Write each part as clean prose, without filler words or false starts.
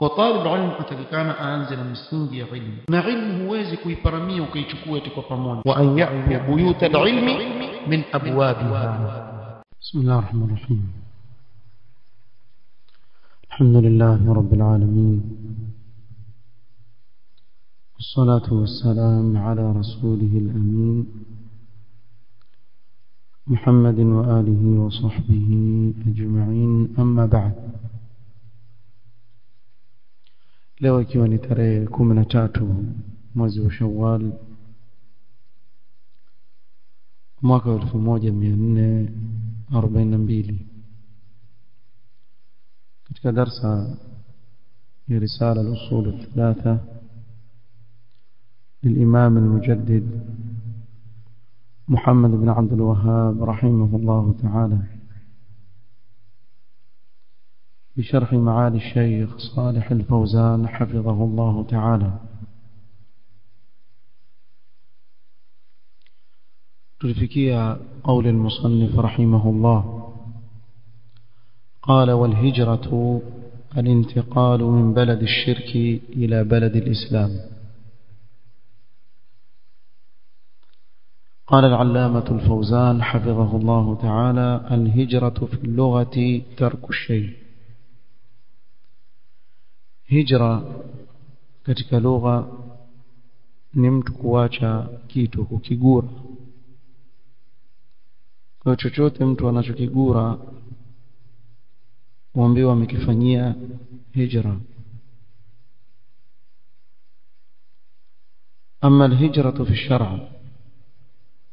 Kwa talib ilmu atakikana aanze na msingi ya ilmu, na ilmu huwezi kuiparamia ukaichukua eti kwa pamoja. Wa an ya'tu buyut al-ilmi min abwabiha. Bismillahir rahmanir rahim. Alhamdulillahi rabbil alamin. والصلاة والسلام على رسوله الأمين محمد وآله وصحبه أجمعين. أما بعد. leo ikiwa ni tarehe 13 mwezi wa Shawwal mwaka 1442 katika darasa ya risala al-usul al-thalatha للإمام المجدد محمد بن عبد الوهاب رحمه الله تعالى بشرح معالي الشيخ صالح الفوزان حفظه الله تعالى. تلفكي قول المصنف رحمه الله قال: والهجرة الانتقال من بلد الشرك إلى بلد الإسلام. قال العلامة الفوزان حفظه الله تعالى: الهجرة في اللغة ترك الشيء. hijra katika lugha ni mtu kuacha kitu, kukigura. Kwa chochote mtu anachokigura huambiwa amekifanyia hijra. Ama alhijratu fi shar'a,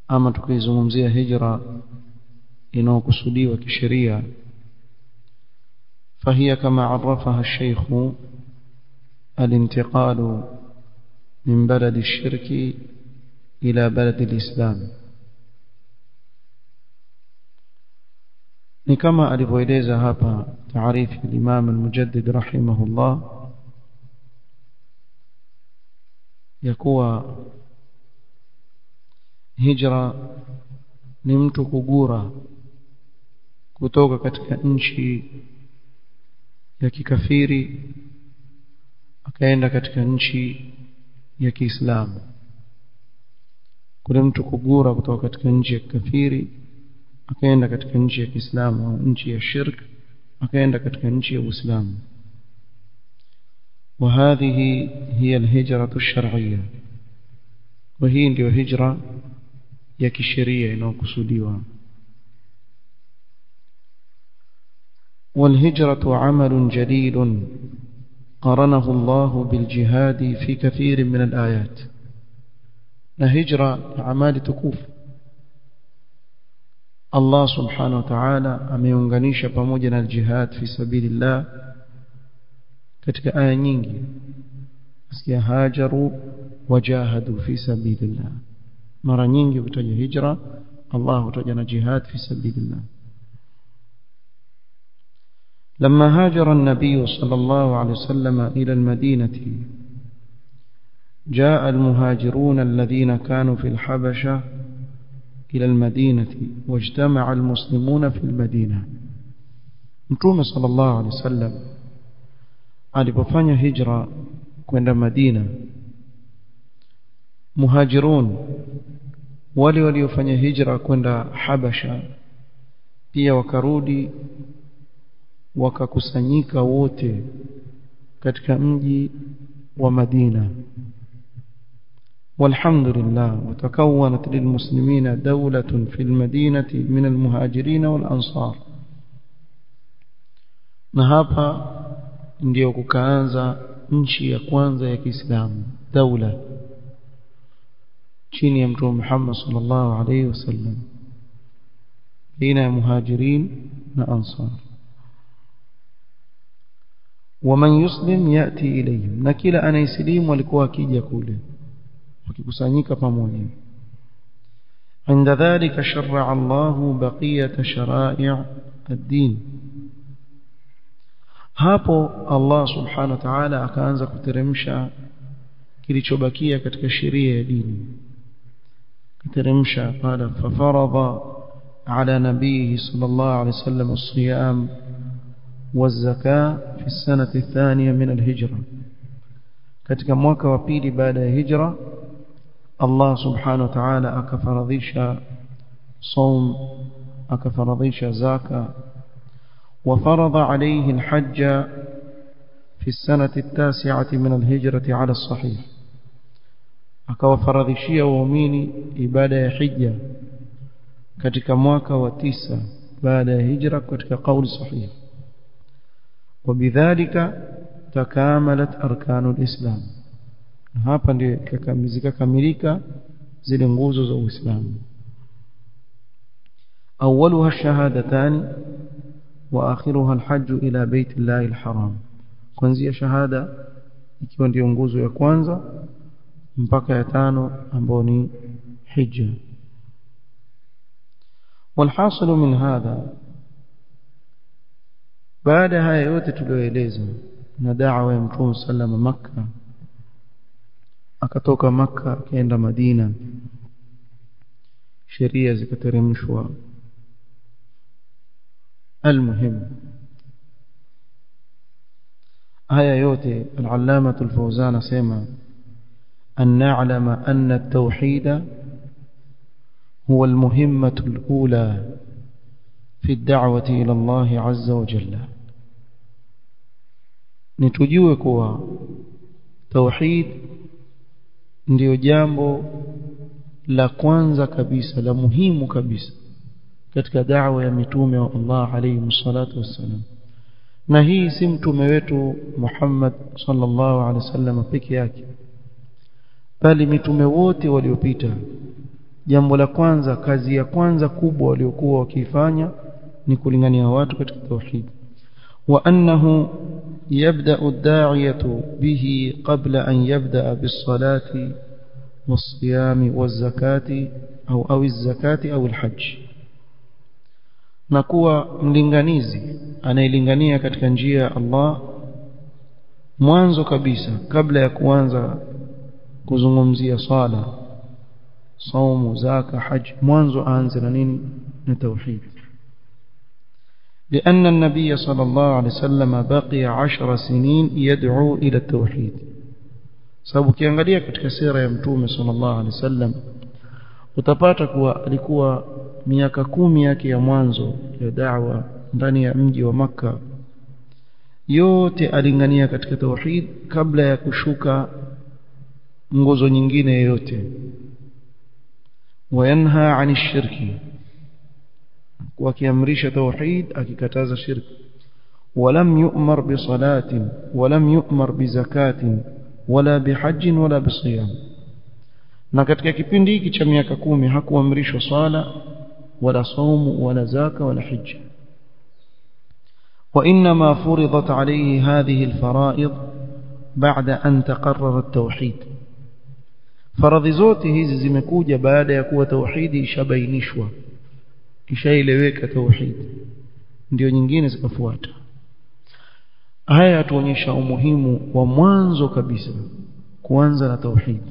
ama tukizungumzia hijra inayokusudiwa kisheria, فهي كما عرفها الشيخ الانتقال من بلد الشرك إلى بلد الإسلام. كما alivyoeleza hapa taarifu ya Imam al-Mujaddid rahimahullah ya kuwa hijra ni mtu kugura kutoka katika nchi ya kikafiri akaenda katika nchi ya Kiislamu. Kuna mtu kugura kutoka katika nchi ya kikafiri akaenda katika nchi ya Kiislamu, au nchi ya shirk akaenda katika nchi ya Uislamu. وهذه هي الهجرة الشرعية. وهي ndio hijra ya kisheria inayokusudiwa. والهجرة عمل جليل قرنه الله بالجهاد في كثير من الآيات. الهجرة عمل تكوف الله سبحانه وتعالى ameunganisha pamoja na jihad fi sabilillah katika aya nyingi. Asikia hajaru wajahadu fi sabilillah, mara nyingi hutaja hijra, Allah hutaja na jihad fi sabilillah. لما هاجر النبي صلى الله عليه وسلم إلى المدينة جاء المهاجرون الذين كانوا في الحبشة إلى المدينة واجتمع المسلمون في المدينة. Mtume صلى الله عليه وسلم alipofanya hijra kwenda Madina, muhajirun wale waliofanya hijra kwenda Habasha pia wakarudi wakakusanyika wote katika mji wa Madina. Walhamdulillah, watakawanat lilmuslimina dawlatun fil madinati min almuhajirin wal ansar. Na hapa ndio kukaanza nchi ya kwanza ya Kiislamu, dawla chini ya Mtume Muhammad sallallahu alayhi wasallam, baina ya muhajirin na ansar. ومن يسلم يأتي إليهم, na kila anayesilimu walikuwa akija kule wakikusanyika pamoja. عند ذلك شرع الله بقية شرائع الدين. hapo Allah subhanahu wa ta'ala akaanza kuteremsha kilichobakia katika sheria ya dini. kuteremsha qala fafarada ala nabihi sallallahu alayhi wasallam as-siyam والزكاة في السنة الثانية من الهجرة katika mwaka wa pili baada ya hijra Allah subhanahu wa ta'ala akafaradhisha صوم akafaradhisha zaka وفرض عليه الحج في السنة التاسعة من الهجرة على الصحيح akawafaradhishia waumini ibada ya hija katika mwaka wa 9 baada ya hijra katika kauli sahihi وبذلك تكاملت أركان الإسلام hapa ndio zikakamilika zile nguzo za Uislamu أولها الشهادتان وآخرها الحج إلى بيت الله الحرام kuanzia shahada ikiwa ndio nguzo ya kwanza mpaka ya tano ambayo ni hija والحاصل من هذا baada haya yote tulioeleza na da'wa ya Mtume sallama Makka akatoka Makka akaenda Madina sheria zikateremshwa المهم haya yote al-Allama al-Fawzan asema أن نعلم أن التوحيد هو المهمة الأولى في الدعوة إلى الله عز وجل nitujue kuwa tauhid ndio jambo la kwanza kabisa la muhimu kabisa katika da'wa ya mitume wa Allah alayhi msalatu wassalam na hii si mtume wetu Muhammad sallallahu alaihi wasallam peke yake bali mitume wote waliopita jambo la kwanza kazi ya kwanza kubwa waliokuwa wakifanya ni kulingania watu katika tauhid wa annahu يبدأ الداعية به قبل أن يبدأ بالصلاة والصيام والزكاة أو الزكاة أو الحج نكوى ملنغانيزي أنا يلنغانية katika njia ya Allah mwanzo kabisa kabla ya kuanza kuzungumzia sala saumu zaka haj mwanzo aanze na nini na tauhid لأن النبي صلى الله عليه وسلم بقي 10 سنين يدعو إلى التوحيد sababu kiangalia katika sira ya mtume sallallahu alaihi wasallam utapata kuwa alikuwa miaka 10 yake ya mwanzo ya da'wa ndani ya mji wa Makka yote alingania katika tauhid kabla ya kushuka nguzo nyingine yoyote wayanha 'ani shirki wakiamrisha tauhid akikataza shirki walam yu'mar bi salatin walam yu'mar bi zakatin wala bi hajjin wala bi siyam na katika kipindi hiki cha miaka 10 hakuamrishwa sala wala saumu wala zaka wala hija وإنما فرضت عليه هذه الفرائض بعد أن تقرر التوحيد فرض zote hizi zimekuja baada ya kuwa tauhidi ishabainishwa ishaeleweka tauhid ndio nyingine zikafuata haya tuonyesha umuhimu wa mwanzo kabisa kuanza na tauhid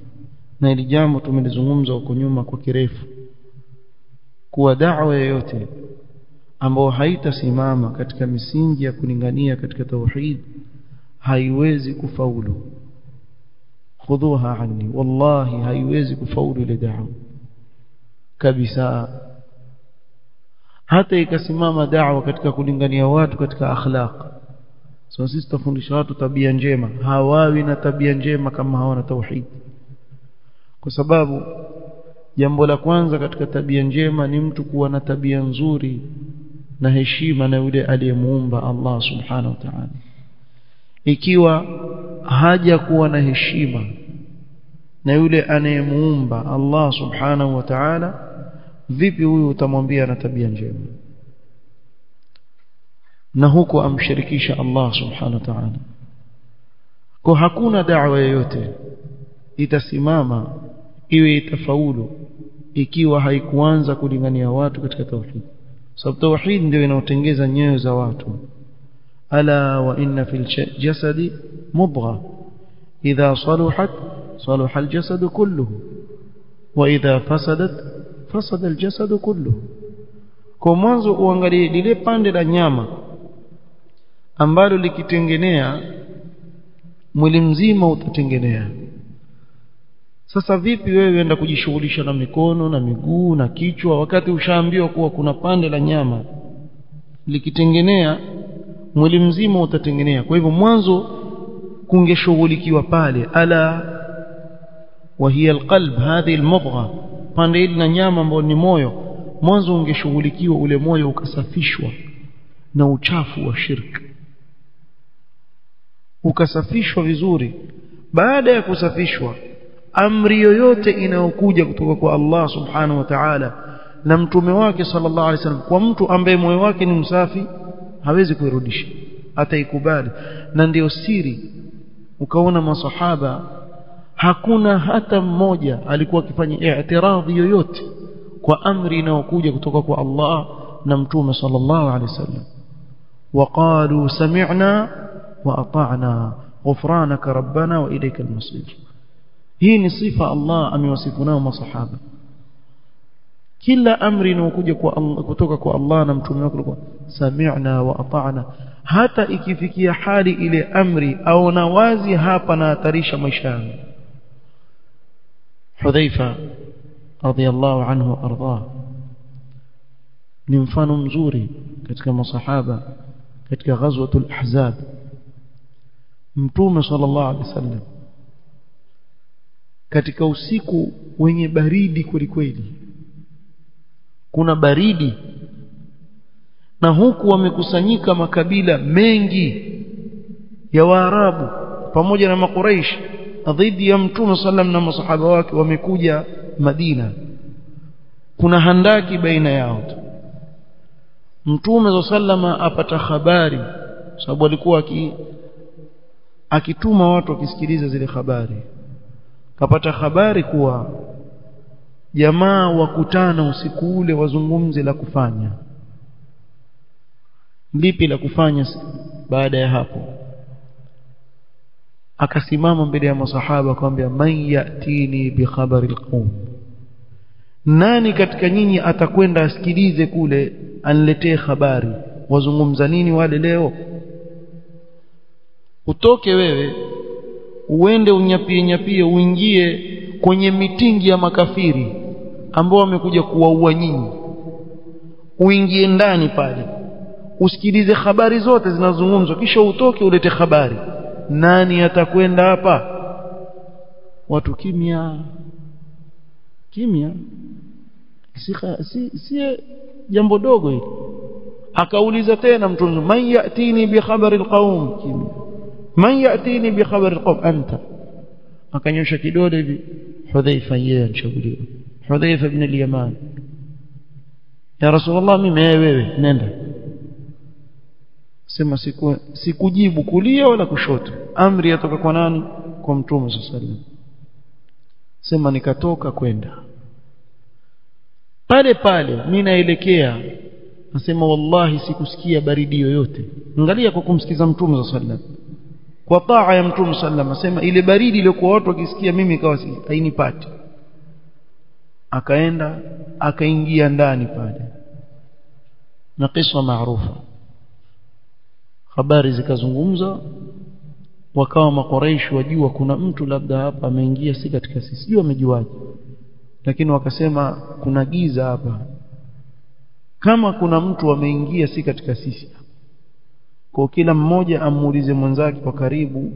na ili jambo tumelizungumza huko nyuma kwa kirefu kuwa da'wa yoyote ambayo haitasimama katika misingi ya kulingania katika tauhid haiwezi kufaulu khudhuha anni wallahi haiwezi kufaulu ile da'wa kabisa hata ikasimama da'wa katika kulingania watu katika akhlaq sisi tutafundisha watu tabia njema hawawi na tabia njema kama hawana tauhid kwa sababu jambo la kwanza katika tabia njema ni mtu kuwa na tabia nzuri na heshima na yule aliyemuumba Allah subhanahu wa ta'ala ikiwa haja kuwa na heshima na yule anayemuumba Allah subhanahu wa ta'ala vipi huyu utamwambia na tabia njema na huko amshirikisha Allah subhanahu wa ta'ala kwa hakuna da'wa yoyote itasimama iwe itafaulu ikiwa haikuanza kulingania watu katika tauhid sababu tauhid ndio inaotengeza nyoyo za watu ala wa inna fil jasadi mudgha idha saluhat salaha al jasad kulluhu wa idha fasadat fasada al jasad kulluhu kwa mwanzo uangalie lile pande la nyama ambalo likitengenea mwili mzima utatengenea. Sasa vipi wewe enda kujishughulisha na mikono na miguu na kichwa wakati ushaambiwa kuwa kuna pande la nyama likitengenea mwili mzima utatengenea? Kwa hivyo mwanzo kungeshughulikiwa pale, ala wa hiya alqalb, hadhi almudgha, pande ile na nyama ambayo ni moyo, mwanzo ungeshughulikiwa ule moyo ukasafishwa na uchafu wa shirki, ukasafishwa vizuri. Baada ya kusafishwa, amri yoyote inayokuja kutoka kwa Allah subhanahu wa ta'ala na mtume wake sallallahu alaihi wasallam kwa mtu ambaye moyo wake ni msafi, hawezi kuirudisha, ataikubali. Na ndio siri ukaona masahaba hakuna hata mmoja alikuwa akifanya i'tiradhi yoyote kwa amri inayokuja kutoka kwa Allah na mtume sallallahu alaihi wasallam. وقالوا سمعنا وأطعنا غفرانك ربنا وإليك المصير. hii ni sifa Allah amewasifu nayo masahaba. Kila amri inayokuja kutoka kwa Allah na mtume wake kwa sami'na wa ata'na, hata ikifikia hali ile amri au nawazi hapa na hatarisha maisha yangu. Hudhaifa radhiyallahu anhu arda ni mfano mzuri katika masahaba. Katika ghazwatul ahzab, mtume sallallahu alaihi wasallam katika usiku wenye baridi kweli, kuna baridi, na huku wamekusanyika makabila mengi ya Waarabu pamoja na Makuraish dhidi ya mtume sallam na masahaba wake, wamekuja Madina. Kuna handaki baina yao. Mtume sallama apata habari, sababu alikuwa akituma watu wakisikiliza zile habari. Kapata habari kuwa jamaa wakutana usiku ule wazungumze la kufanya. Lipi la kufanya baada ya hapo? Akasimama mbele ya masahaba akamwambia, man yatini bi khabari alqawm, nani katika nyinyi atakwenda asikilize kule aniletee habari wazungumza nini wale leo? Utoke wewe uende unyapie uingie kwenye mitingi ya makafiri ambao wamekuja kuwaua nyinyi, uingie ndani pale usikilize habari zote zinazozungumzwa, kisha utoke ulete habari. Nani atakwenda hapa? Watu kimya. Si jambo dogo hili. Akauliza tena mtume, man yatini bi khabari alqaum, kimya. Man yatini bi khabari alqaum anta. Akanyosha kidole hivi, Hudhaifa yeye anachaguliwa, Hudhaifa ibn al-Yaman. Ya Rasulullah, mimi wewe nenda. Sema sikujibu kulia wala kushoto. Amri yatoka kwa nani? Kwa mtume sallallahu alaihi wasallam. Sema nikatoka kwenda pale mimi naelekea, nasema wallahi sikusikia baridi yoyote. Angalia, kwa kumsikiza mtume sallallahu alaihi wasallam, kwa taa ya mtume sallallahu alaihi wasallam, asema ile baridi iliyokuwa watu wakisikia mimi ikawa hainipati. Akaenda akaingia ndani pale, na kisa maarufa, habari zikazungumza, wakawa Makuraish wajua kuna mtu labda hapa ameingia si katika sisi, sijui amejuaje, lakini wakasema kuna giza hapa, kama kuna mtu ameingia si katika sisi. Kwa kila mmoja amuulize mwenzake kwa karibu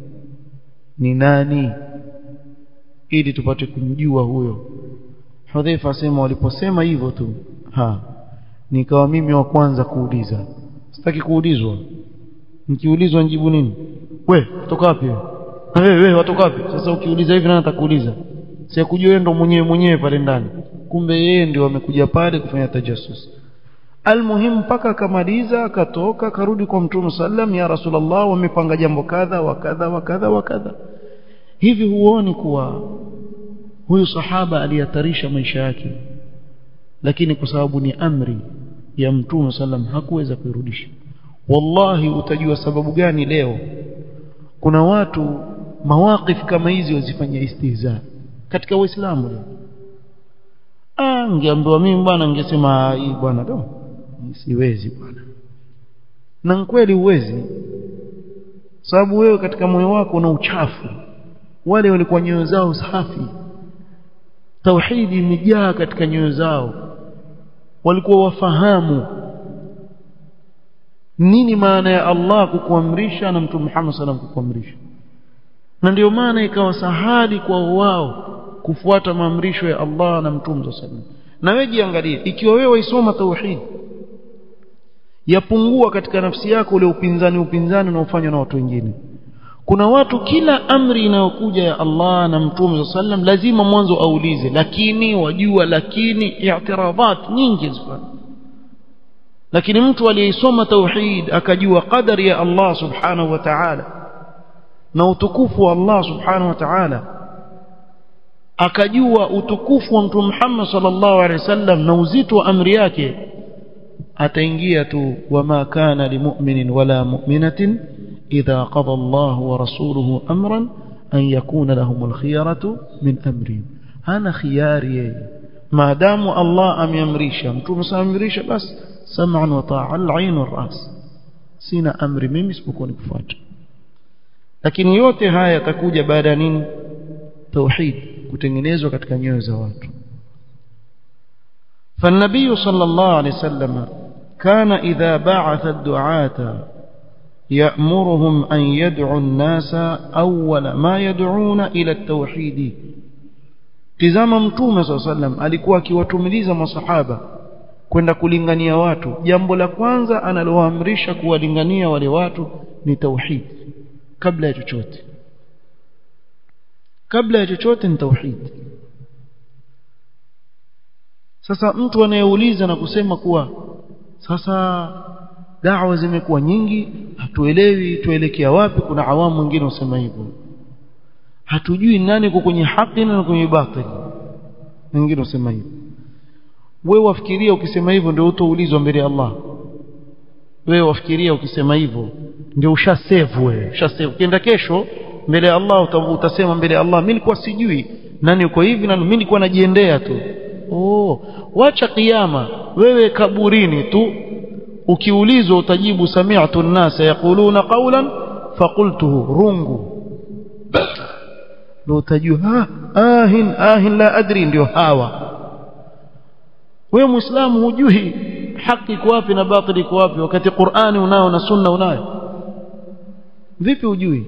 ni nani, ili tupate kumjua huyo. Hudhaifa asema waliposema hivyo tu, nikawa mimi wa kwanza kuuliza. Sitaki kuulizwa. Nikiulizwa njibu nini? We, kutoka wapi wewe? Wewe watoka wapi? Sasa ukiuliza hivi nani atakuuliza? Si kujua yeye ndo mwenyewe pale ndani. Kumbe yeye ndio amekuja pale kufanya tajassus. Almuhimu mpaka akamaliza, akatoka, karudi kwa Mtume sallam, ya Rasulullah, wamepanga jambo kadha wa kadha wa kadha wa kadha. Hivi huoni kuwa huyu sahaba alihatarisha maisha yake, lakini kwa sababu ni amri ya Mtume sallam hakuweza kuirudisha. Wallahi utajua sababu gani leo kuna watu mawaqif kama hizi wazifanyia istihza katika Uislamu leo. Ningeambiwa mimi bwana, ningesema hii bwana siwezi bwana. Na kweli uwezi. sababu wewe katika moyo wako una uchafu. Wale walikuwa nyoyo zao safi, tauhidi imejaa katika nyoyo zao, walikuwa wafahamu nini maana ya Allah kukuamrisha na Mtume Muhammad sallallahu alaihi wasallam kukuamrisha, na ndio maana ikawa sahali kwa wao kufuata maamrisho ya Allah na Mtume sallallahu alaihi wasallam. Na wewe jiangalie, ikiwa wewe waisoma tauhid, yapungua katika nafsi yako ule upinzani unaofanywa na watu wengine. Kuna watu kila amri inayokuja ya Allah na Mtume sallallahu alaihi wasallam lazima mwanzo aulize, lakini wajua, lakini i'tiradhat nyingi zifanya. Lakini mtu aliyesoma tauhid akajua qadari ya Allah subhanahu wa ta'ala na utukufu wa Allah subhanahu wa ta'ala, akajua utukufu wa Mtume Muhammad sallallahu alaihi wasallam na uzito wa amri yake, ataingia tu wama kana limu'minin wala mu'minatin idha qada Allah wa rasuluhu amran an yakuna lahumul khiyaratu min amrihim. Hana khiyari yeye, maadamu Allah ameamrisha, Mtume ameamrisha, basi sam'an wa ta'a, al-'ain wal-ras, sina amri mimi isipokuwa ni kufuata. Lakini yote haya yatakuja baada ya nini? Tauhid kutengenezwa katika nyoyo za watu. فالنبي صلى الله عليه وسلم كان إذا بعث الدعاة يأمرهم أن يدعوا الناس أول ما يدعون إلى التوحيد. tizama Mtume صلى الله عليه وسلم alikuwa akiwatumiliza masahaba kwenda kulingania watu, jambo la kwanza analowaamrisha kuwalingania wale watu ni tauhid. Kabla ya chochote ni tauhid. Sasa mtu anayeuliza na kusema kuwa sasa da'wa zimekuwa nyingi, hatuelewi tuelekea wapi, kuna awamu wengine wasema hivyo, hatujui nani uko kwenye haki na kwenye batili, wengine wasema hivyo. Wewe wafikiria ukisema hivyo ndio utaulizwa mbele ya Allah? Wewe wafikiria ukisema hivyo ndio ushasave? Wewe ushasave, ukienda kesho mbele ya Allah utasema mbele ya Allah, mimi nilikuwa sijui nani uko hivi na mimi nilikuwa najiendea tu. Wacha kiyama, wewe kaburini tu ukiulizwa utajibu sami'tu an-nasa yaquluna qawlan faqultuhu, rungu ndio utajua ahin la adri, ndio hawa. Wewe Muislamu hujui haki iko wapi na batili iko wapi, wakati Qur'ani unao na sunna unayo? Vipi hujui?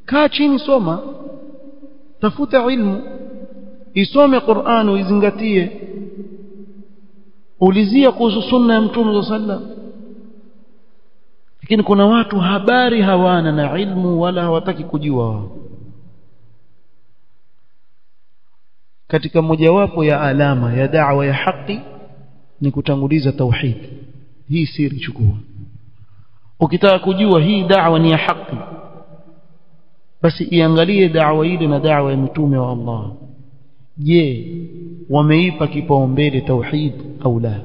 Kaa chini, soma, tafuta ilmu, isome Qur'an uizingatie, ulizia kuhusu sunna ya Mtume sallallahu alaihi wasallam. Lakini kuna watu habari hawana na ilmu wala hawataki kujua wao. Katika mojawapo ya alama ya da'wa ya haki ni kutanguliza tauhid. Hii siri chukua. Ukitaka kujua hii da'wa ni ya haki, basi iangalie da'wa ile na da'wa ya mitume wa Allah. Je, wameipa kipaumbele tauhid au la?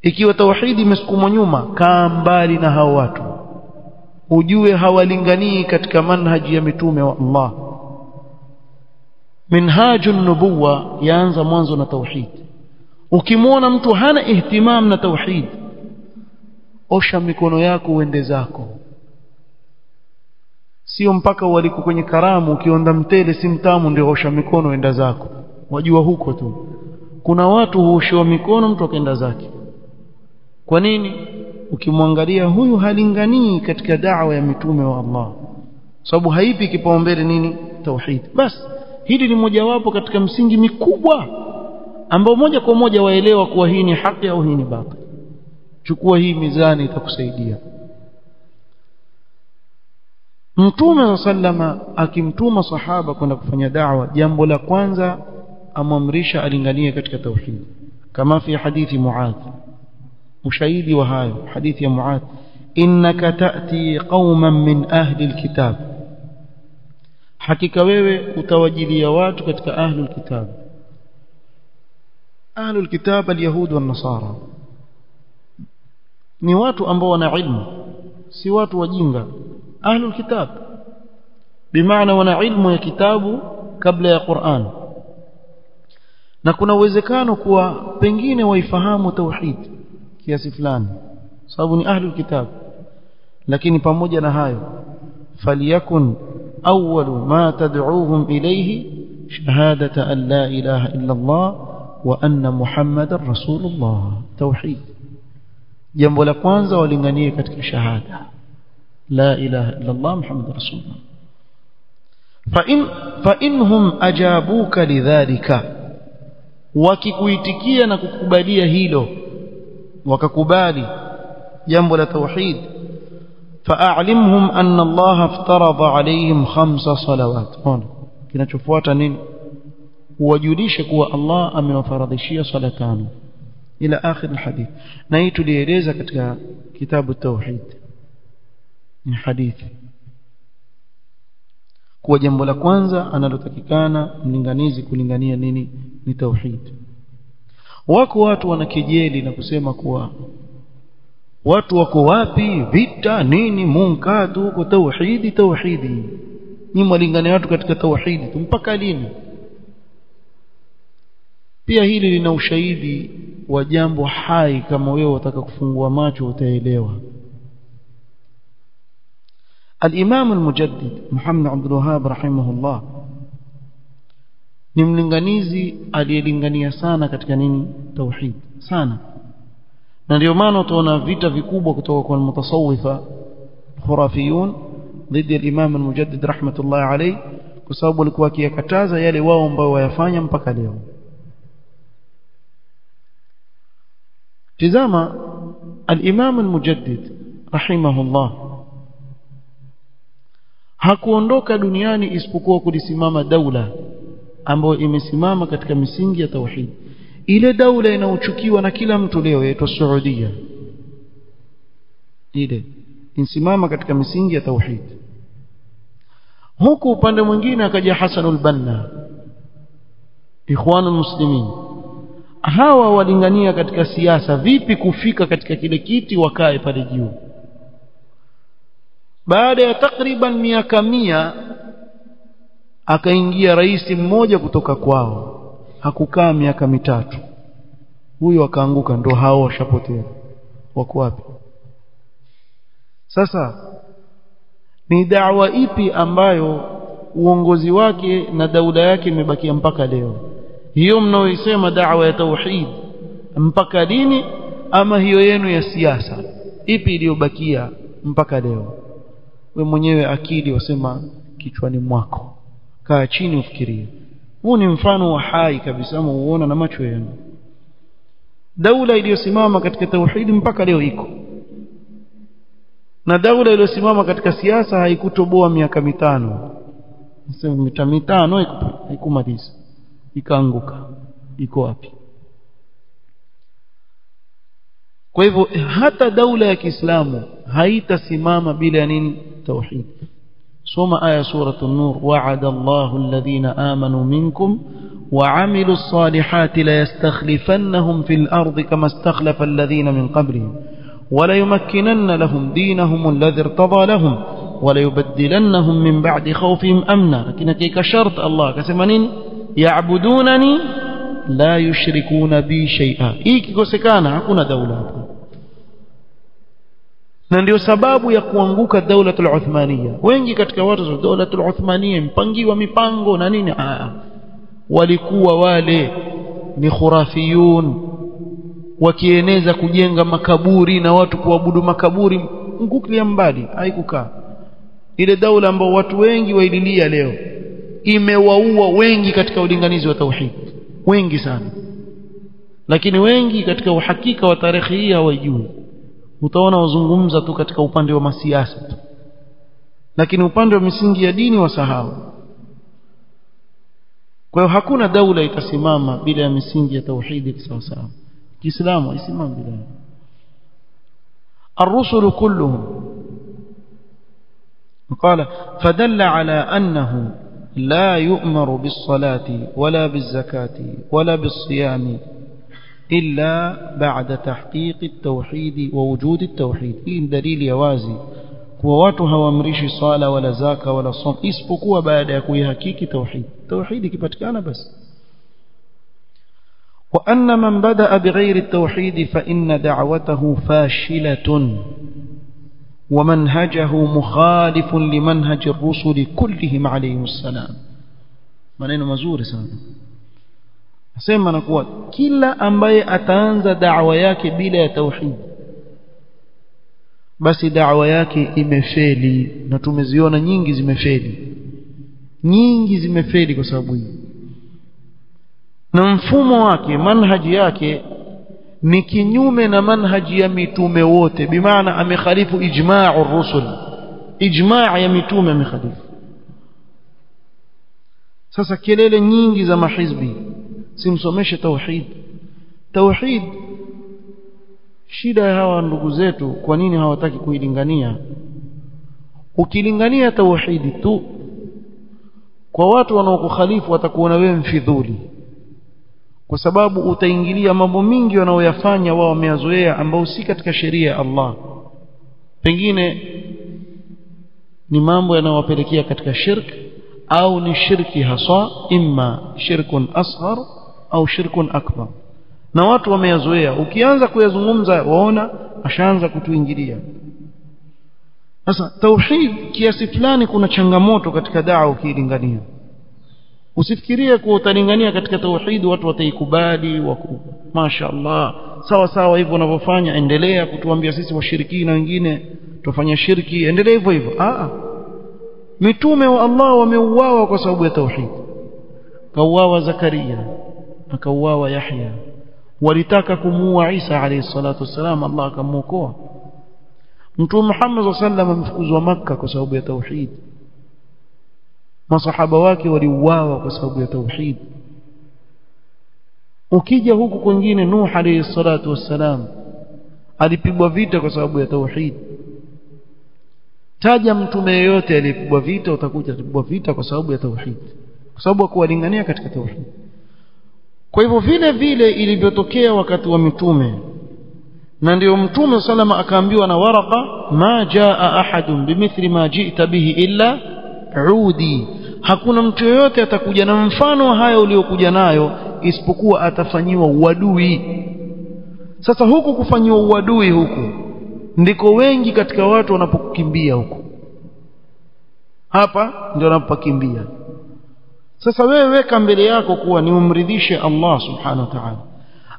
Ikiwa tauhid imesukumwa nyuma, kaa mbali na hao watu, ujue hawalinganii katika manhaji ya mitume wa Allah. Minhajun nubuwa yaanza mwanzo na tauhid. Ukimwona mtu hana ihtimam na tauhid, osha mikono yako uende zako. Sio mpaka waliko kwenye karamu ukionda mtele si mtamu ndio osha mikono enda zako. Wajua huko tu kuna watu huosha mikono mtu akaenda zake. Kwa nini? Ukimwangalia huyu halinganii katika da'wa ya mitume wa Allah, sababu haipi kipaumbele nini? Tauhid. Bas hili ni mojawapo katika msingi mikubwa ambao moja kwa moja waelewa kuwa hii ni haki au hii ni batili. Chukua hii mizani itakusaidia. Mtume sallama akimtuma sahaba kwenda kufanya da'wa, jambo la kwanza amamrisha alinganie katika tauhid, kama fi hadithi Muadh. Ushahidi wa hayo hadithi ya Muadh, innaka ta'ti qauman min ahli alkitab, hakika wewe utawajilia watu katika ahli alkitab. Ahli alkitab alyahud wan nasara ni watu ambao wana ilmu, si watu wajinga. ahli alkitab bimaana wana ilmu ya kitabu kabla ya Qur'an, na kuna uwezekano kuwa pengine waifahamu tauhid kiasi fulani sababu ni ahli alkitab, lakini pamoja na hayo faliyakun awwalu ma tad'uuhum ilayhi shahadata an la ilaha illa Allah wa anna Muhammadar Rasulullah. Tauhid, jambo la kwanza walinganie katika shahada la ilaha illa Allah Muhammadur Rasulullah. fa inhum ajabuka lidhalika, wakikuitikia na kukubalia hilo, wakakubali jambo la tauhid, fa'alimhum anna Allah aftarada alayhim 5 salawat. Kinachofuata nini? Wajulishe kuwa Allah amewafaradhishia sala 5 ila akhir alhadith. Na hii tulieleza katika kitabu tauhid, ni hadithi kwa jambo la kwanza analotakikana mlinganizi kulingania nini? Ni tauhid. Wako watu wanakejeli na kusema kuwa watu wako wapi, vita nini, munkatu huko, tauhidi ni mlingania watu katika tauhidi mpaka lini? Pia hili lina ushahidi wa jambo hai, kama wewe unataka kufungua macho utaelewa. Al-Imam al-Mujaddid Muhammad Abdul Wahhab rahimahullah ni mlinganizi aliyelingania sana katika nini? Tauhid sana. Na ndio maana utaona vita vikubwa kutoka kwa mutasawwifa khurafiyun dhidi ya Imam al-Mujaddid rahmatullah alayhi, kwa sababu alikuwa akiyakataza yale wao ambao wayafanya mpaka leo. tazama al-Imam al-Mujaddid rahimahullah hakuondoka duniani isipokuwa kulisimama daula ambayo imesimama katika misingi ya tauhid. Ile daula inaochukiwa na kila mtu leo yaitwa Saudia, ile insimama katika misingi ya tauhid. Huku upande mwingine akaja Hasanul Banna, Ikhwanul Muslimin. Hawa walingania katika siasa, vipi kufika katika kile kiti wakae pale juu. Baada ya takriban miaka 100 akaingia rais mmoja kutoka kwao, hakukaa miaka 3 huyo akaanguka, ndo hao washapotea. Wako wapi sasa? Ni da'wa ipi ambayo uongozi wake na daula yake imebakia mpaka leo? Hiyo mnaoisema da'wa ya tauhid mpaka lini, ama hiyo yenu ya siasa ipi iliyobakia mpaka leo? We mwenyewe akili wasema kichwani mwako, kaa chini ufikirie. Huu ni mfano wa hai kabisa, uona na macho yenu. Daula iliyosimama katika tauhid mpaka leo iko, na daula iliyosimama katika siasa haikutoboa miaka 5. Sasa miaka 5 haikumaliza, ikaanguka. Iko wapi? Kwa hivyo hata daula ya Kiislamu haitasimama bila nini? Tauhid. Soma aya suratu an-Nur, wa'ada Allahu alladhina amanu minkum وعملوا الصالحات ليستخلفنهم في الأرض كما استخلف الذين من قبلهم وليمكنن لهم دينهم الذي ارتضى لهم وليبدلنهم من بعد خوفهم أمنا. لكن كيك شرط الله كسمانين يعبدونني لا يشركون بي شيئا. إيكي كوسكانا hakuna دولة. na ndio sababu ya kuanguka daulatul Uthmania. Wengi katika watu wa daulatul Uthmania mpangiwa mipango na nini, walikuwa wale ni khurafiyun, wakieneza kujenga makaburi na watu kuabudu makaburi. Ngukilia mbali, haikukaa. Ile daula ambao watu wengi waililia leo imewaua wengi katika ulinganizi wa tauhid, wengi sana. Lakini wengi katika uhakika wa tarehe hii hawajui. Utaona wazungumza tu katika upande wa masiasa tu, lakini upande wa misingi ya dini wasahau. Kwa hiyo hakuna daula itasimama bila ya misingi ya tauhidi sawa sawa. Kiislamu isimame bila. الرسل كلهم قال فدل على أنه لا يؤمر بالصلاة ولا بالزكاة ولا بالصيام إلا بعد تحقيق التوحيد ووجود التوحيد. هي دليل يوازي kwa watu hawamrishi sala wala zaka wala som isipokuwa baada ya kuihakiki tauhid. Tauhid ikipatikana basi. wa anna man badaa bighairi at-tauhid fa inna da'watahu fashilatun ومنهجه مخالف لمنهج الرسل كلهم عليهم السلام. maneno mazuri sana. Nasema na kuwa kila ambaye ataanza da'wa yake bila ya tauhid, basi da'wa yake imefeli, na tumeziona nyingi zimefeli kwa sababu hii. Na mfumo wake, manhaji yake ni kinyume na manhaji ya mitume wote, bimaana amekhalifu ijma'u ar-rusul, ijma' ya mitume amekhalifu. Sasa kelele nyingi za mahizbi, simsomeshe tauhid. Shida ya hawa ndugu zetu, kwa nini hawataki kuilingania? Ukilingania tauhidi tu kwa watu wanaokukhalifu, watakuona wewe mfidhuli, kwa sababu utaingilia mambo mingi wanaoyafanya wao wameyazoea, ambao si katika sheria ya Allah. Pengine ni mambo yanayowapelekea katika shirk, au ni shirki haswa, imma shirkun asghar au shirkun akbar, na watu wameyazoea. Ukianza kuyazungumza waona ashaanza kutuingilia. Sasa tauhid kiasi fulani kuna changamoto katika da'wa ukilingania. Usifikirie kuwa utalingania katika tauhid watu wataikubali, mashaallah sawa sawa hivyo unavyofanya, endelea kutuambia sisi washirikina wengine tufanya shirki, endelea hivyo hivyo. Mitume wa Allah wameuawa kwa sababu ya tauhid. Kauawa Zakaria, akauawa Yahya. Walitaka kumuua Isa alayhi salatu wasalam, Allah akamuokoa. Mtume Muhammad sallallahu alayhi wasallam amefukuzwa Makkah kwa sababu ya tauhid. Masahaba wake waliuawa kwa sababu ya tauhid. Ukija huku kwingine, Nuh alayhi salatu wasalam alipigwa vita kwa sababu ya tauhid. Taja mtume yeyote aliyepigwa vita, utakuja alipigwa vita kwa sababu ya tauhid, kwa sababu kuwalingania katika tauhid. Kwa hivyo vile vile ilivyotokea wakati wa mitume, na ndio mtume salama akaambiwa na Waraqa, ma jaa ahadun bimithli ma ji'ta bihi illa udi, hakuna mtu yoyote atakuja na mfano wa haya uliokuja nayo isipokuwa atafanyiwa uadui. Sasa huku kufanyiwa uadui huku ndiko wengi katika watu wanapokukimbia huko, hapa ndio wanapokimbia. Sasa wewe weka mbele yako kuwa ni umridhishe Allah subhanahu wa ta'ala.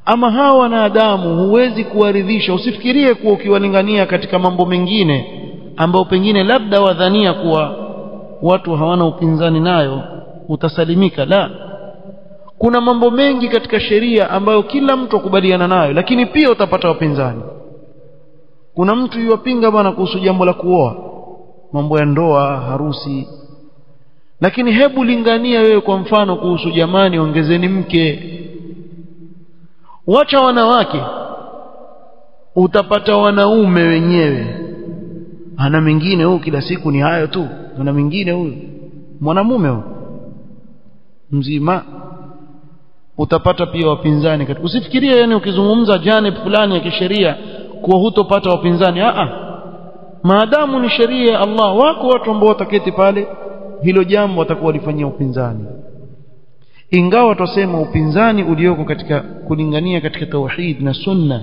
Ama hawa wanadamu huwezi kuwaridhisha. Usifikirie kuwa ukiwalingania katika mambo mengine ambao pengine labda wadhania kuwa watu hawana upinzani nayo utasalimika. La, kuna mambo mengi katika sheria ambayo kila mtu akubaliana nayo, lakini pia utapata wapinzani. Kuna mtu yuwapinga bwana kuhusu jambo la kuoa, mambo ya ndoa, harusi, lakini hebu lingania wewe kwa mfano kuhusu jamani ongezeni mke. Wacha wanawake, utapata wanaume wenyewe. Ana mengine huyu kila siku ni hayo tu, ana mengine huyu mwanamume huyu mzima, utapata pia wapinzani katika. Usifikirie yani ukizungumza janib fulani ya kisheria kuwa hutopata wapinzani. Maadamu ni sheria ya Allah, wako watu ambao wataketi pale hilo jambo watakuwa walifanyia upinzani. Ingawa tusema upinzani ulioko katika kulingania katika tauhid na sunna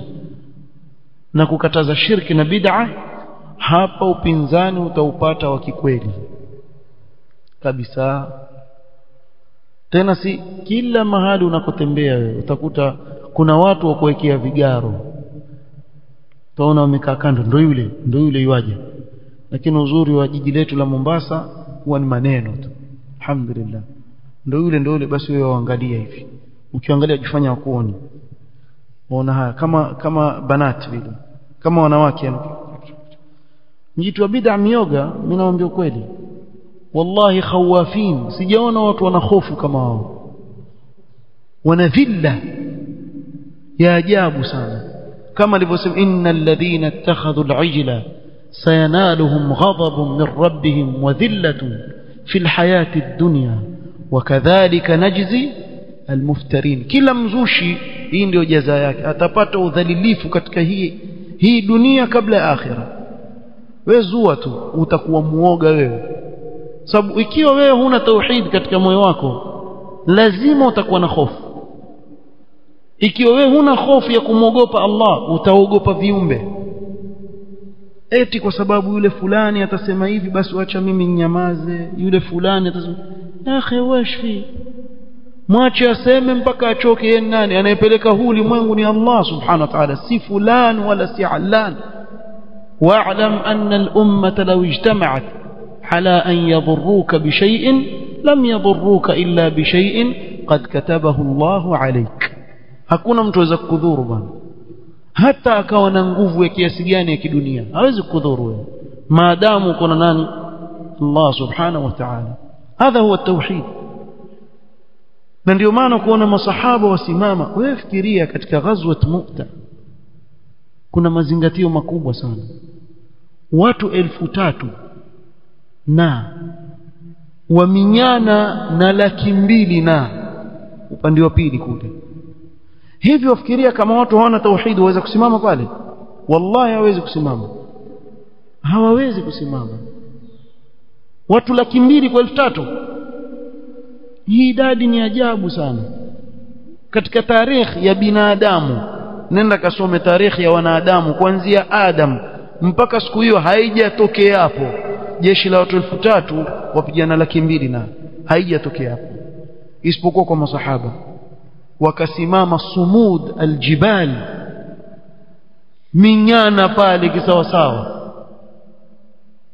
na kukataza shirki na bid'a, hapa upinzani utaupata wa kikweli kabisa. Tena si kila mahali unakotembea wewe utakuta kuna watu wa kuwekea vigaro. Taona wamekaa kando, ndio yule yuaje. Lakini uzuri wa jiji letu la Mombasa huwa ni maneno tu. Alhamdulillah. Ndio yule basi wewe waangalia hivi. Ukiangalia jifanya wakuoni. Waona haya kama banati vile. Kama wanawake yani. Mjitu wa bid'a mioga, mimi naambia ukweli. Wallahi khawafin, sijaona watu wana hofu kama wao. Wana dhilla ya ajabu sana. كما alivyosema innal ladhina ittakhadhu al-ijla sayanaluhum ghadabun min rabbihim wa dhillatun fil hayati ad-dunya wa kadhalika najzi al-muftarin. Kila mzushi hii ndio jaza yake, atapata udhalilifu katika hii dunia kabla ya akhira. Wewe zua tu utakuwa muoga wewe, sababu ikiwa wewe huna tauhid katika moyo wako lazima utakuwa na hofu. Ikiwa wewe huna hofu ya kumwogopa Allah, utaogopa viumbe. eti kwa sababu yule fulani atasema hivi basi acha mimi nyamaze, yule fulani atasema akhi washfi, mwache aseme mpaka achoke. Yeye nani anayepeleka huu ulimwengu? Ni Allah subhanahu wa ta'ala, si fulani wala si allan. wa'lam anna al-ummata law ijtama'at ala an yadhurruka bi shay'in lam yadhurruka illa bi shay'in qad katabahu Allahu alayk. Hakuna mtu aweza kukudhuru bwana, hata akawa na nguvu ya kiasi gani ya kidunia hawezi kukudhuru wewe maadamu uko na nani? Allah subhanahu wa ta'ala. Hadha huwa at-tauhid. Na ndio maana kuona masahaba wasimama, wewe fikiria katika ghazwat Mu'ta kuna mazingatio makubwa sana, watu 3,000 na waminyana na 200,000 na upande wa pili kule. Hivyo fikiria kama watu hawana tauhid waweza kusimama pale? Wallahi hawezi kusimama, hawawezi kusimama. Watu 200,000 kwa 3,000, hii idadi ni ajabu sana katika tarikhi ya binadamu. Nenda kasome tarikhi ya wanadamu kuanzia Adam mpaka siku hiyo, haijatokea hapo jeshi la watu 3,000 wapigana 200,000 na haijatokea hapo, isipokuwa kwa masahaba wakasimama sumud aljibal, minyana pale kisawasawa,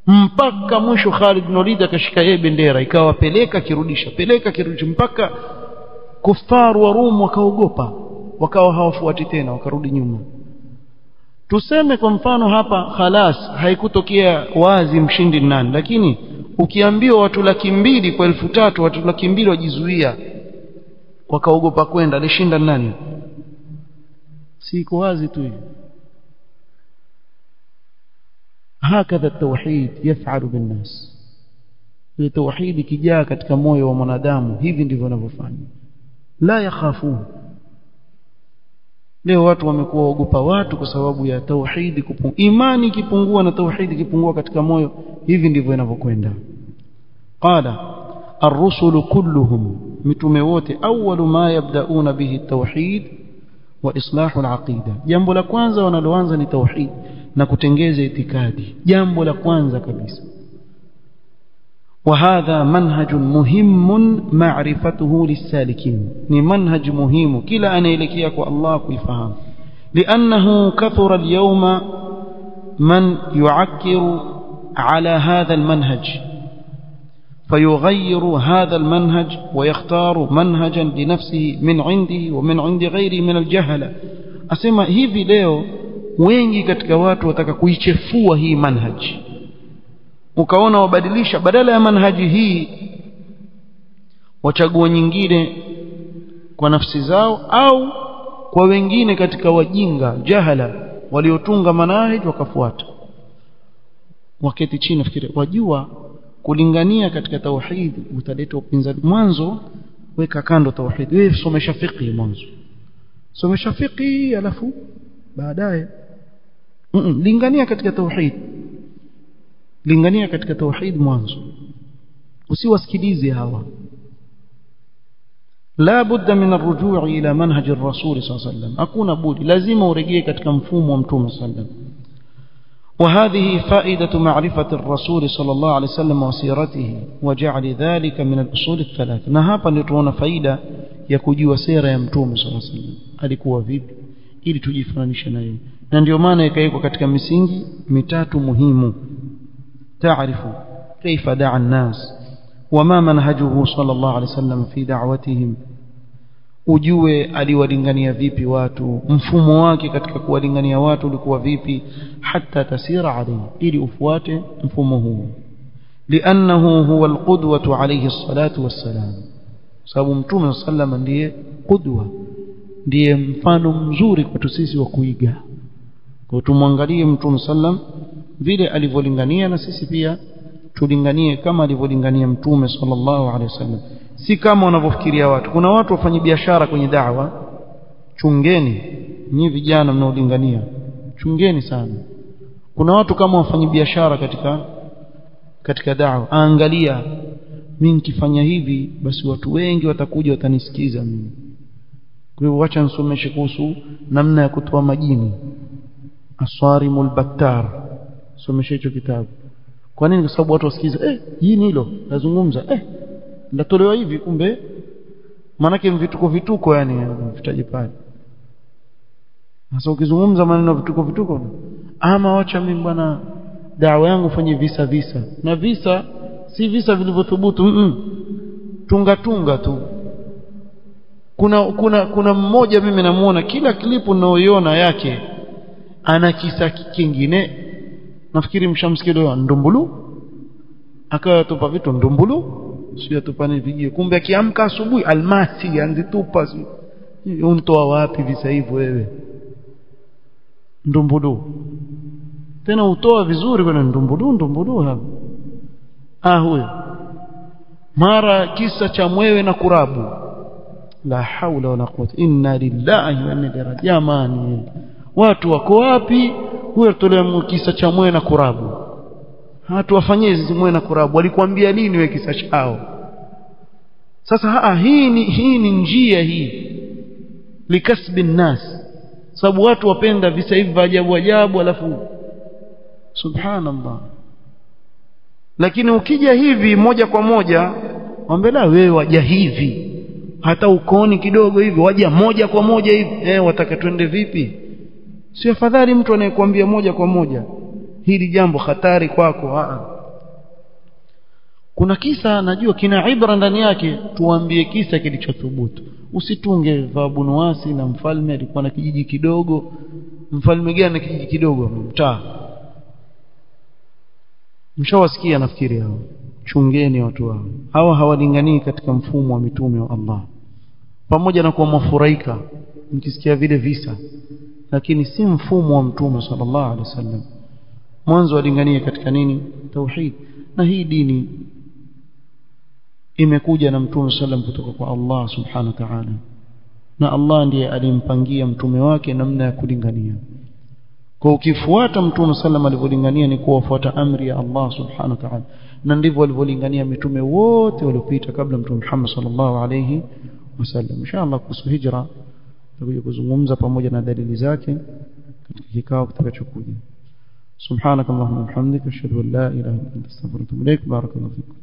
mpaka mwisho Khalid bin Walid akashika yeye bendera ikawapeleka kirudisha, peleka kirudisha, mpaka kufaru wa Rum wakaogopa, wakawa hawafuati tena, wakarudi nyuma. Tuseme kwa mfano hapa khalas haikutokea wazi mshindi nani, lakini ukiambiwa watu 200,000 kwa 3,000, watu 200,000 wajizuia wakaogopa kwenda, alishinda nani? Si iko wazi tu hiyo. Hakadha tauhid yafalu bin nas. Ile tauhid ikijaa katika moyo wa mwanadamu, hivi ndivyo wanavyofanya, la yakhafu. Leo watu wamekuwa waogopa watu kwa sababu ya tauhid kupungua. Imani ikipungua na tauhid ikipungua katika moyo, hivi ndivyo inavyokwenda. Qala ar-rusulu kulluhum, mitume wote, awwalu ma yabda'una bihi at-tauhid wa islahu al-aqida. Jambo la kwanza wanaloanza ni tauhid na kutengeza itikadi, jambo la kwanza kabisa. وهذا منهج مهم معرفته للسالكين، ni manhaj muhimu kila anaelekea kwa Allah kuifahamu. لأنه كثر اليوم من يعكر على هذا المنهج فيغير هذا المنهج ويختار منهجا لنفسه من عنده ومن عند غيره من الجهلة. asema hivi leo wengi katika watu wataka kuichefua hii manhaji, ukaona wabadilisha, badala ya manhaji hii wachagua nyingine kwa nafsi zao au kwa wengine katika wajinga jahala waliotunga manhaji wakafuata. Wakati chini fikiri, wajua kulingania katika tauhid utaleta upinzani. Mwanzo weka kando tauhid, wewe somesha fiqh mwanzo, somesha fiqh alafu baadaye lingania katika tauhid, lingania katika tauhid mwanzo, usiwasikilize hawa. la budda min arrujuu ila manhaj ar-rasul sallallahu alayhi wasallam, hakuna budi, lazima urejee katika mfumo wa mtume sallallahu alayhi wasallam. وهذه فائدة معرفة الرسول صلى الله عليه وسلم وسيرته وجعل ذلك من الأصول الثلاث. na hapa ndio tunaona faida ya kujua sira ya mtume صلى الله عليه وسلم, alikuwa vipi, ili tujifananishe na yeye. Na ndio maana ikaikwa katika misingi mitatu muhimu. تعرف كيف دعا الناس وما منهجه صلى الله عليه وسلم في دعوتهم, ujue aliwalingania vipi watu, mfumo wake katika kuwalingania watu ulikuwa vipi, hata tasira alayhi, ili ufuate mfumo huu. li'annahu huwa alqudwatu alayhi salatu wassalam, sababu mtume sallallahu ndiye qudwa, ndiye mfano mzuri kwetu sisi wa kuiga. Kwa tumwangalie mtume sallallahu vile alivyolingania, na sisi pia tulinganie kama alivyolingania mtume sallallahu alayhi wasallam, si kama wanavyofikiria watu. Kuna watu wafanya biashara kwenye da'wa, chungeni ni vijana mnaolingania, chungeni sana. Kuna watu kama wafanya biashara katika da'wa, angalia mimi nikifanya hivi basi watu wengi watakuja watanisikiza mimi, kwa hiyo acha nisomeshe kuhusu namna ya kutoa majini, aswarimul battar, somesha hicho kitabu. Kwa nini? Kwa sababu watu wasikize hii ni hilo nazungumza ndatolewa hivi, kumbe manake vituko yani vitaje pale. Sasa ukizungumza maneno vituko ama wacha mimi bwana dawa yangu fanye visa na visa si visa vilivyothubutu tunga tu. Kuna mmoja mimi namuona kila klipu ninayoiona yake ana kisa kingine, nafikiri mshamsikia leo Ndumbulu akawa tupa vitu Ndumbulu sio tupane vijie, kumbe akiamka asubuhi almasi anzitupa. Untoa wapi visa hivyo wewe? Ndumbulu tena utoa vizuri kwa Ndumbulu hapa. Huyo mara kisa cha mwewe na kurabu. La haula wala quwwata, inna lillahi wa inna ilaihi raji'un. Jamani, watu wako wapi? Huyo tolea kisa cha mwewe na kurabu. Hatu wafanyie hizi mwewe na kurabu, walikwambia lini wewe kisa chao? Sasa hii ni njia hii likasbi nas, sababu watu wapenda visa hivi ajabu alafu subhanallah. Lakini ukija hivi moja kwa moja wambela wewe waja hivi, hata ukoni kidogo hivi waja moja kwa moja hivi, wataka twende vipi? Si afadhali mtu anayekwambia moja kwa moja hili jambo hatari kwako? Kuna kisa najua kina ibra ndani yake, tuambie kisa kilichothubutu. Usitunge Abu Nuwasi na mfalme alikuwa na kijiji kidogo. Mfalme gani na kijiji kidogo? Mtaa. Mshawasikia nafikiri hao. Chungeni watu wao. Hawa hawalinganii katika mfumo wa mitume wa Allah. Pamoja na kuwa mafurika mkisikia vile visa, lakini si mfumo wa mtume sallallahu alaihi wasallam. Mwanzo walingania katika nini? Tauhid. Na hii dini imekuja na mtume sallam kutoka kwa Allah subhanahu wa ta'ala, na Allah ndiye alimpangia mtume wake namna ya kulingania. Kwa ukifuata mtume sallam alivyolingania ni kufuata amri ya Allah subhanahu wa ta'ala, na ndivyo walivyolingania mitume wote waliopita kabla mtume Muhammad sallallahu alayhi wasallam. Inshallah kuhusu hijra tutakuja kuzungumza pamoja na dalili zake katika kikao kitakachokuja. Subhanakallahumma wa bihamdika ashhadu an la ilaha illa anta astaghfiruka wa atubu ilaik. Barakallahu fikum.